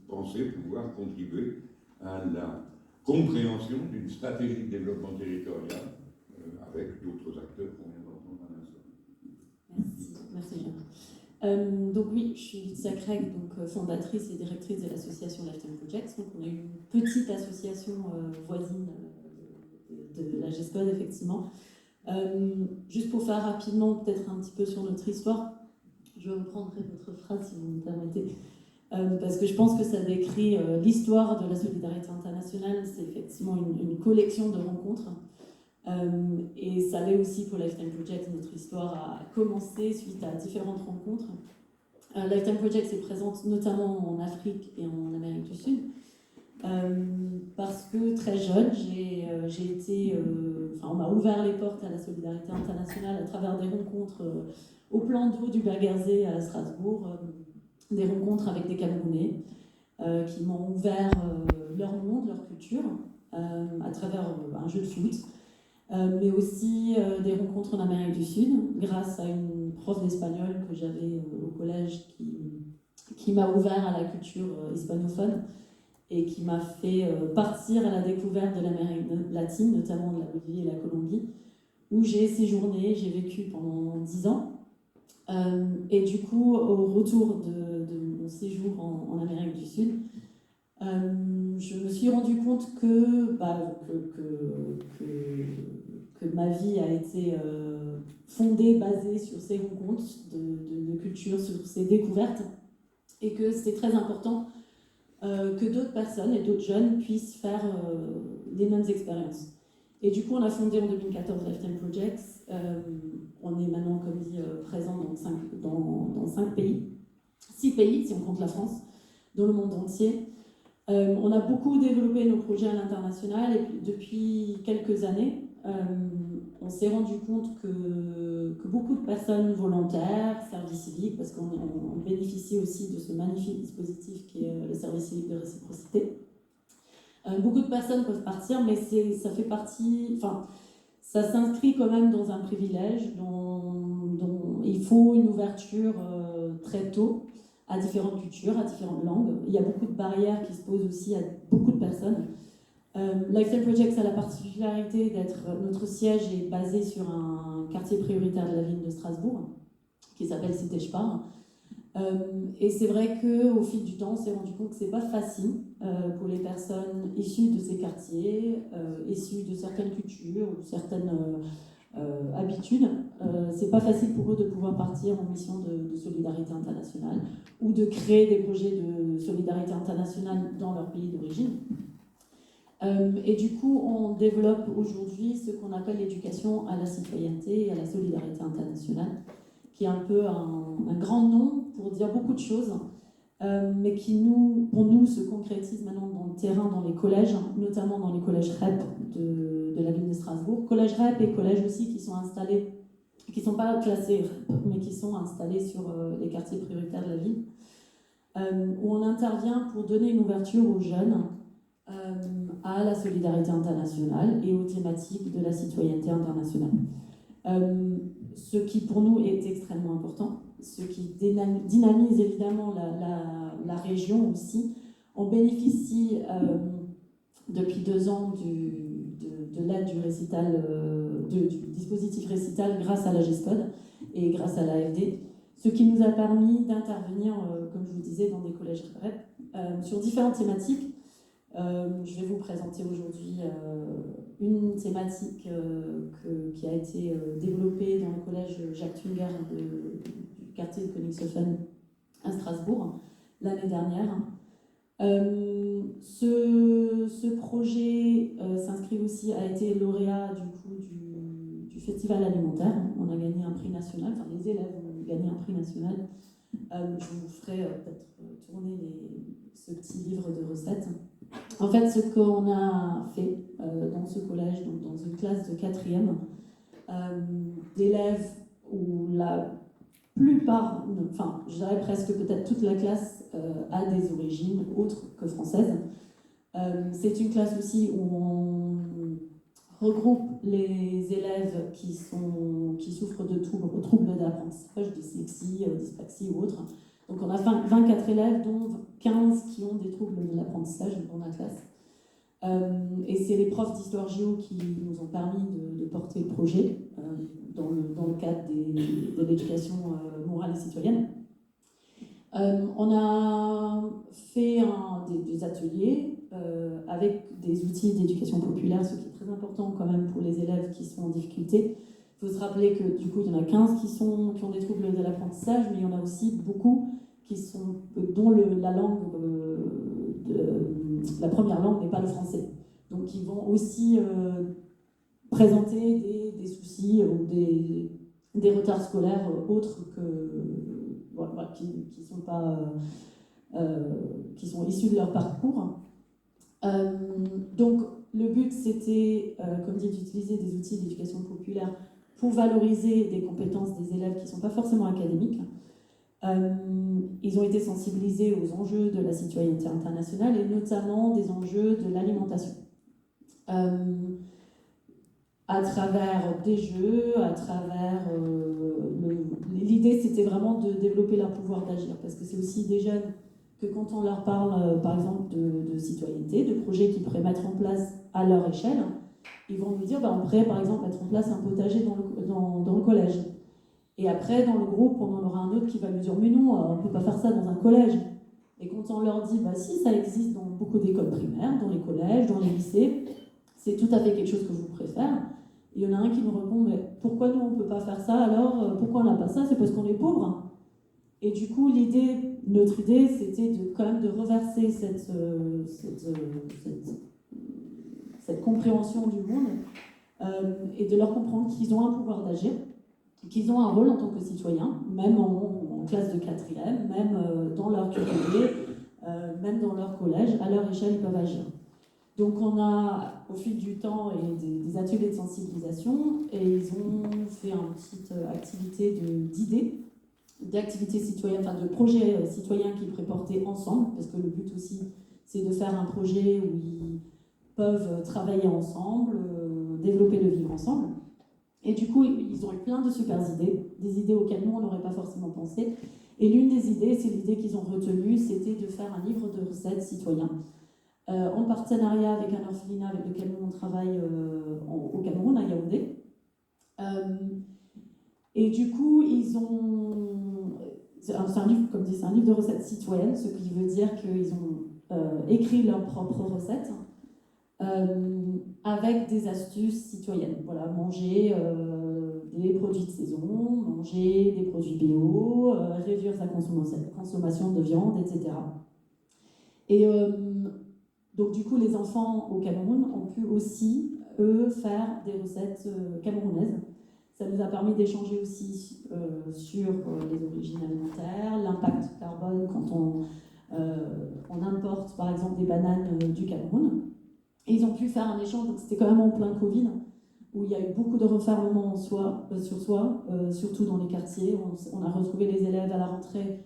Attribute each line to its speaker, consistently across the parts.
Speaker 1: pensez pouvoir contribuer à la compréhension d'une stratégie de développement territorial avec d'autres acteurs qu'on vient d'entendre à l'instant.
Speaker 2: Merci Jean. Donc oui, je suis Lisa Craig, donc fondatrice et directrice de l'association Lifetime Projects. Donc on est une petite association voisine de la GESCOD, effectivement. Juste pour faire rapidement, peut-être un petit peu sur notre histoire, je reprendrai votre phrase si vous me permettez, parce que je pense que ça décrit l'histoire de la solidarité internationale. C'est effectivement une collection de rencontres. Et ça l'est aussi pour Lifetime Project. Notre histoire a commencé suite à différentes rencontres. Lifetime Project est présente notamment en Afrique et en Amérique du Sud. Parce que très jeune, j'ai été, on m'a ouvert les portes à la solidarité internationale à travers des rencontres au plan d'eau du Bergersee à Strasbourg, des rencontres avec des Camerounais qui m'ont ouvert leur monde, leur culture, à travers un jeu de foot. Mais aussi des rencontres en Amérique du Sud, grâce à une prof d'espagnol que j'avais au collège qui m'a ouvert à la culture hispanophone et qui m'a fait partir à la découverte de l'Amérique latine, notamment de la Bolivie et la Colombie, où j'ai séjourné, j'ai vécu pendant 10 ans. Et du coup, au retour de mon séjour en Amérique du Sud, je me suis rendu compte que ma vie a été fondée, basée sur ces rencontres de culture, sur ces découvertes, et que c'est très important que d'autres personnes et d'autres jeunes puissent faire les mêmes expériences. Et du coup, on a fondé en 2014 Lifetime Projects. On est maintenant, comme dit, présent dans 5 pays, 6 pays si on compte la France, dans le monde entier. On a beaucoup développé nos projets à l'international et depuis quelques années, on s'est rendu compte que beaucoup de personnes volontaires, service civique, parce qu'on bénéficie aussi de ce magnifique dispositif qui est le service civique de réciprocité. Beaucoup de personnes peuvent partir, mais ça fait partie, ça s'inscrit quand même dans un privilège dont il faut une ouverture très tôt à différentes cultures, à différentes langues. Il y a beaucoup de barrières qui se posent aussi à beaucoup de personnes. Lifetime Projects a la particularité d'être, notre siège est basé sur un quartier prioritaire de la ville de Strasbourg, qui s'appelle Cité Spar. Et c'est vrai qu'au fil du temps, on s'est rendu compte que c'est pas facile pour les personnes issues de ces quartiers, issues de certaines cultures ou certaines habitudes. C'est pas facile pour eux de pouvoir partir en mission de solidarité internationale ou de créer des projets de solidarité internationale dans leur pays d'origine. Et du coup, on développe aujourd'hui ce qu'on appelle l'éducation à la citoyenneté et à la solidarité internationale, qui est un peu un grand nom pour dire beaucoup de choses, mais qui, pour nous, se concrétise maintenant dans le terrain, dans les collèges, notamment dans les collèges REP de la ville de Strasbourg. Collèges REP et collèges aussi qui sont installés, qui ne sont pas classés REP, mais qui sont installés sur les quartiers prioritaires de la ville, où on intervient pour donner une ouverture aux jeunes à la solidarité internationale et aux thématiques de la citoyenneté internationale. Ce qui pour nous est extrêmement important, ce qui dynamise évidemment la région aussi. On bénéficie depuis 2 ans de l'aide du récital, du dispositif récital grâce à la GESCOD et grâce à l'AFD, ce qui nous a permis d'intervenir, comme je vous disais, dans des collèges REP sur différentes thématiques. Je vais vous présenter aujourd'hui une thématique qui a été développée dans le collège Jacques Tunger du quartier de Königshofen à Strasbourg l'année dernière. Ce projet s'inscrit aussi, a été lauréat du festival alimentaire. On a gagné un prix national, les élèves ont gagné un prix national. Je vous ferai peut-être tourner ce petit livre de recettes. En fait, ce qu'on a fait dans ce collège, donc dans une classe de 4e, d'élèves où la plupart, je dirais presque peut-être toute la classe a des origines autres que françaises. C'est une classe aussi où on regroupe les élèves qui souffrent de troubles d'apprentissage, dyslexie, dyspraxie ou autres, Donc on a 24 élèves, dont 15 qui ont des troubles de l'apprentissage dans la classe. Et c'est les profs d'histoire géo qui nous ont permis de porter le projet dans le cadre de l'éducation morale et citoyenne. On a fait des ateliers avec des outils d'éducation populaire, ce qui est très important quand même pour les élèves qui sont en difficulté. Il faut se rappeler que du coup, il y en a 15 qui ont des troubles de l'apprentissage, mais il y en a aussi beaucoup dont la première langue n'est pas le français. Donc ils vont aussi présenter des soucis ou des retards scolaires autres qui sont issus de leur parcours. Donc le but c'était, comme dit, d'utiliser des outils d'éducation populaire pour valoriser des compétences des élèves qui ne sont pas forcément académiques. Ils ont été sensibilisés aux enjeux de la citoyenneté internationale et notamment des enjeux de l'alimentation. À travers des jeux, l'idée c'était vraiment de développer leur pouvoir d'agir, parce que c'est aussi des jeunes que quand on leur parle par exemple de citoyenneté, de projets qu'ils pourraient mettre en place à leur échelle, ils vont nous dire on pourrait par exemple mettre en place un potager dans le collège. Et après, dans le groupe, on en aura un autre qui va nous dire mais non, on ne peut pas faire ça dans un collège. Et quand on leur dit si, ça existe dans beaucoup d'écoles primaires, dans les collèges, dans les lycées, c'est tout à fait quelque chose que je vous préfère. Et il y en a un qui nous répond mais pourquoi nous on ne peut pas faire ça alors? Pourquoi on n'a pas ça? C'est parce qu'on est pauvre. Et du coup, notre idée, c'était quand même de reverser cette compréhension du monde et de leur comprendre qu'ils ont un pouvoir d'agir, qu'ils ont un rôle en tant que citoyens, même en classe de 4e, même dans leur QPD, même dans leur collège, à leur échelle, ils peuvent agir. Donc on a, au fil du temps, des ateliers de sensibilisation, et ils ont fait une petite activité d'activités citoyennes, enfin de projets citoyens qu'ils pourraient porter ensemble, parce que le but aussi, c'est de faire un projet où ils peuvent travailler ensemble, développer le vivre ensemble. Et du coup, ils ont eu plein de super idées, des idées auxquelles nous, on n'aurait pas forcément pensé. Et l'une des idées, c'est l'idée qu'ils ont retenue, c'était de faire un livre de recettes citoyen, en partenariat avec un orphelinat avec lequel on travaille au Cameroun, à Yaoundé. Et du coup, c'est un livre, comme dit, c'est un livre de recettes citoyennes, ce qui veut dire qu'ils ont écrit leurs propres recettes avec des astuces citoyennes. Voilà, manger des produits de saison, manger des produits bio, réduire sa consommation de viande, etc. Et donc du coup, les enfants au Cameroun ont pu aussi, eux, faire des recettes camerounaises. Ça nous a permis d'échanger aussi sur les origines alimentaires, l'impact carbone quand on importe par exemple des bananes du Cameroun. Et ils ont pu faire un échange, donc c'était quand même en plein Covid, où il y a eu beaucoup de refermement sur soi, surtout dans les quartiers. On a retrouvé les élèves à la rentrée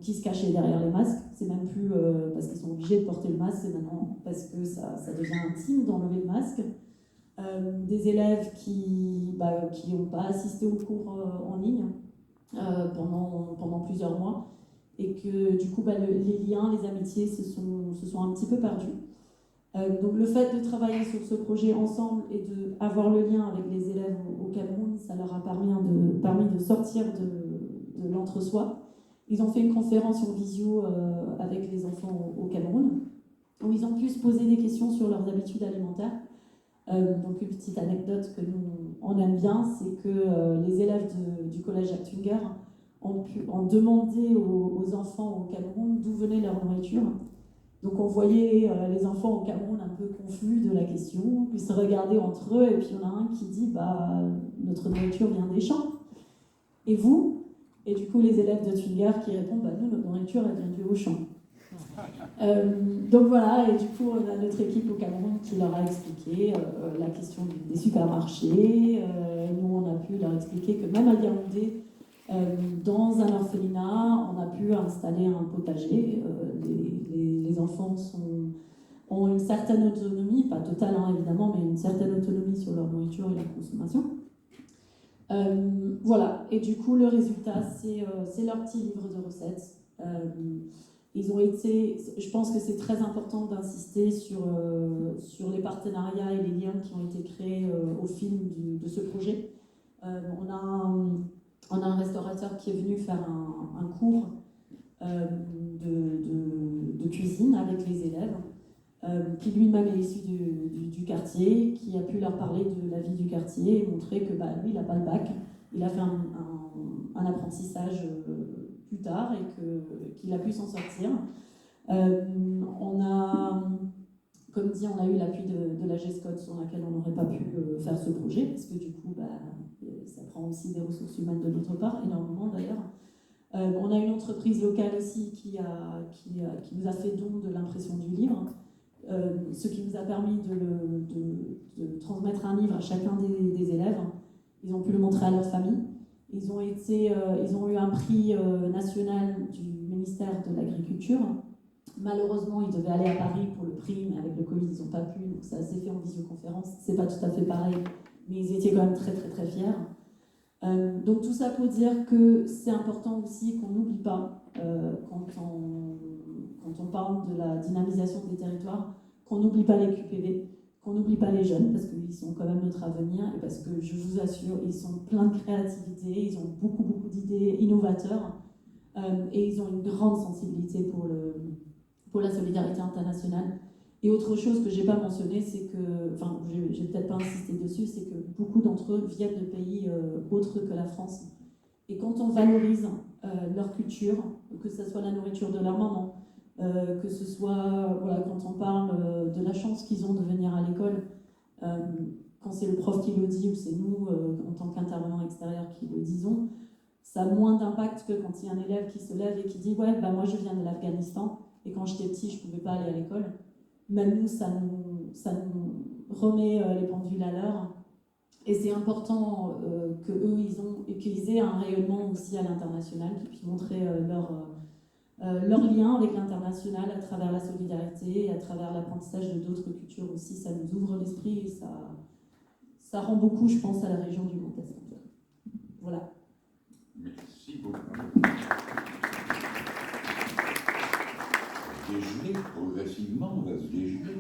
Speaker 2: qui se cachaient derrière les masques. C'est même plus parce qu'ils sont obligés de porter le masque, c'est maintenant parce que ça devient intime d'enlever le masque. Des élèves qui n'ont pas assisté aux cours en ligne pendant plusieurs mois, et que du coup les liens, les amitiés se sont un petit peu perdus. Donc le fait de travailler sur ce projet ensemble et d'avoir le lien avec les élèves au Cameroun, ça leur a permis de sortir de l'entre-soi. Ils ont fait une conférence en visio avec les enfants au Cameroun, où ils ont pu se poser des questions sur leurs habitudes alimentaires. Donc une petite anecdote que nous on aime bien, c'est que les élèves du collège Jacques Tunger ont demandé aux enfants au Cameroun d'où venait leur nourriture. Donc on voyait les enfants au Cameroun un peu confus de la question, ils se regardaient entre eux, et puis il y en a un qui dit notre nourriture vient des champs. Et vous? Et du coup les élèves de Tunger qui répondent nous, notre nourriture elle vient du Auchan. Donc voilà, et du coup on a notre équipe au Cameroun qui leur a expliqué la question des supermarchés. Nous on a pu leur expliquer que même à Yaoundé, dans un orphelinat, on a pu installer un potager. Les enfants ont une certaine autonomie, pas totale évidemment, mais une certaine autonomie sur leur nourriture et leur consommation. Voilà, et du coup, le résultat, c'est leur petit livre de recettes. Ils ont été, je pense que c'est très important d'insister sur les partenariats et les liens qui ont été créés au fil de ce projet. On a un restaurateur qui est venu faire un cours de cuisine avec les élèves, qui lui-même est issu du quartier, qui a pu leur parler de la vie du quartier et montrer que lui, il n'a pas le bac, il a fait un apprentissage plus tard et qu'il a pu s'en sortir. On a, comme dit, on a eu l'appui de la GESCOT sur laquelle on n'aurait pas pu faire ce projet, parce que du coup, ça prend aussi des ressources humaines de notre part, énormément d'ailleurs. On a une entreprise locale aussi qui nous a fait don de l'impression du livre, ce qui nous a permis de transmettre un livre à chacun des élèves. Ils ont pu le montrer à leur famille. Ils ont eu un prix national du ministère de l'Agriculture. Malheureusement, ils devaient aller à Paris pour le prix, mais avec le Covid, ils n'ont pas pu, donc ça s'est fait en visioconférence. C'est pas tout à fait pareil, mais ils étaient quand même très très très fiers. Donc tout ça pour dire que c'est important aussi qu'on n'oublie pas, quand on parle de la dynamisation des territoires, qu'on n'oublie pas les QPV, qu'on n'oublie pas les jeunes, parce qu'ils sont quand même notre avenir, et parce que je vous assure, ils sont pleins de créativité, ils ont beaucoup d'idées innovateurs, et ils ont une grande sensibilité pour la solidarité internationale. Et autre chose que je n'ai pas mentionné, c'est que, enfin, je n'ai peut-être pas insisté dessus, c'est que beaucoup d'entre eux viennent de pays autres que la France. Et quand on valorise leur culture, que ce soit la nourriture de leur maman, que ce soit, voilà, quand on parle de la chance qu'ils ont de venir à l'école, quand c'est le prof qui le dit ou c'est nous, en tant qu'intervenants extérieurs, qui le disons, ça a moins d'impact que quand il y a un élève qui se lève et qui dit « Ouais, moi je viens de l'Afghanistan, et quand j'étais petit, je ne pouvais pas aller à l'école ». Même nous, ça nous remet les pendules à l'heure. Et c'est important qu'ils aient un rayonnement aussi à l'international, qu'ils puissent montrer leur lien avec l'international à travers la solidarité et à travers l'apprentissage de d'autres cultures aussi. Ça nous ouvre l'esprit et ça rend beaucoup, je pense, à la région du Grand Est. Voilà.
Speaker 1: Merci beaucoup. Dégeler, progressivement, on va se dégeler.